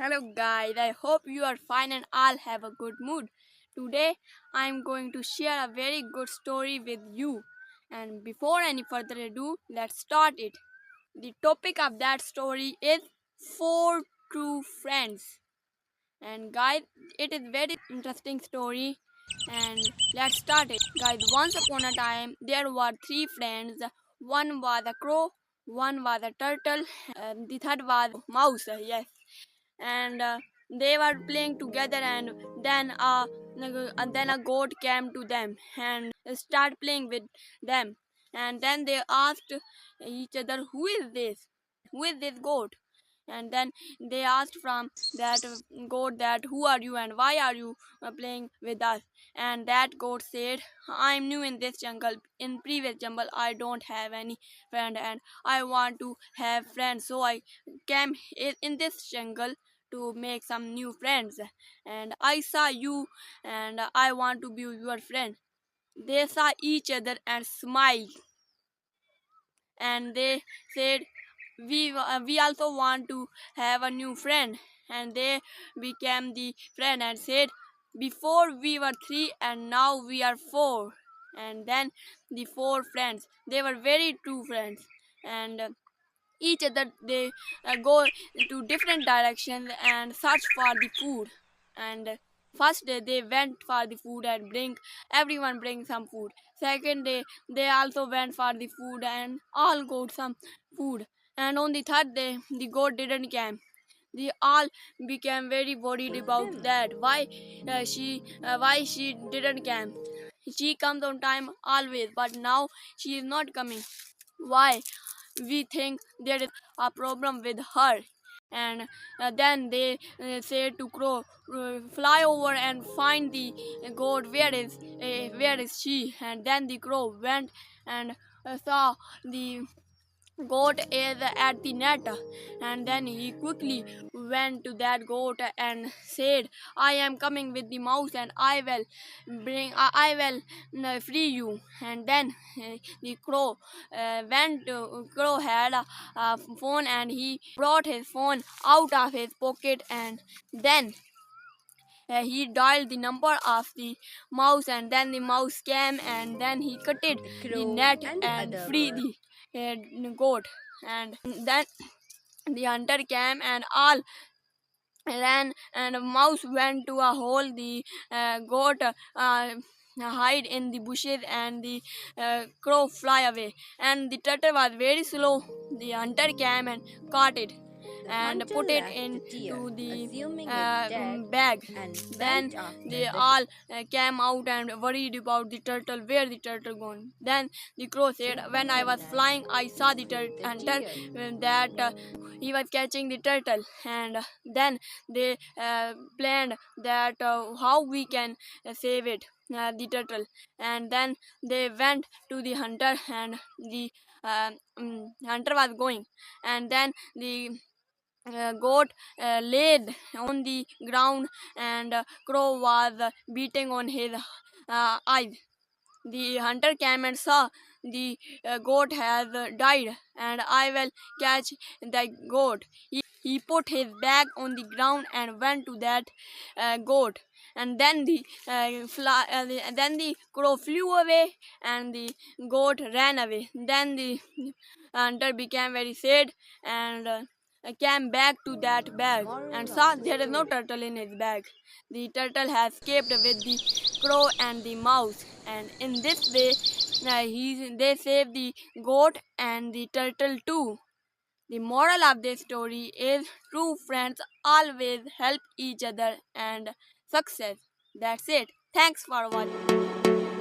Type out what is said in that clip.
Hello guys, I hope you are fine and all have a good mood. Today I am going to share a very good story with you. And before any further ado, let's start it. The topic of that story is four true friends. And guys, it is very interesting story and let's start it. Guys, once upon a time there were three friends. One was a crow, one was a turtle, and the third was a mouse. Yes, and they were playing together and then a goat came to them and started playing with them, and then they asked each other, who is this goat? And then they asked from that goat that who are you and why are you playing with us? And that goat said, I'm new in this jungle. In previous jungle I don't have any friend and I want to have friends, so I came in this jungle to make some new friends, and I saw you and I want to be your friend. They saw each other and smiled, and they said, we also want to have a new friend. And they became the friend and said, before we were three and now we are four. And then the four friends, they were very true friends, and each other they go to different directions and search for the food. And first day they went for the food and everyone bring some food. Second day they also went for the food and all got some food. And on the third day the goat didn't come. They all became very worried about that, why she didn't come. She comes on time always, but now she is not coming. Why? We think there is a problem with her. And then they say to crow, fly over and find the goat. Where is she? And then the crow went and saw the goat is at the net. And then he quickly went to that goat and said, I am coming with the mouse and I will free you. And then the crow had a phone, and he brought his phone out of his pocket, and then he dialed the number of the mouse, and then the mouse came, and then he cutted The the crow net and the and other free bird. the goat. And then the hunter came and all ran, and a mouse went to a hole. The goat hide in the bushes, and the crow fly away. And the turtle was very slow. The hunter came and caught it The and hunter put it left the deer, into the assuming it dead, bag. and Then went after they the all came out and worried about the turtle. Where the turtle gone? Then the crow said, when I was flying I saw the hunter deer. that he was catching the turtle. And then they planned that how we can save the turtle. And then they went to the hunter, and the hunter was going. And then the goat laid on the ground, and crow was beating on his eyes. The hunter came and saw the goat has died, and I will catch the goat. He put his bag on the ground and went to that goat. And then then the crow flew away, and the goat ran away. Then the hunter became very sad, and came back to that bag and Moral saw of the there is no story. turtle in his bag. The turtle has escaped with the crow and the mouse, and in this way they save the goat and the turtle too. The moral of this story is true friends always help each other and success. That's it. Thanks for watching.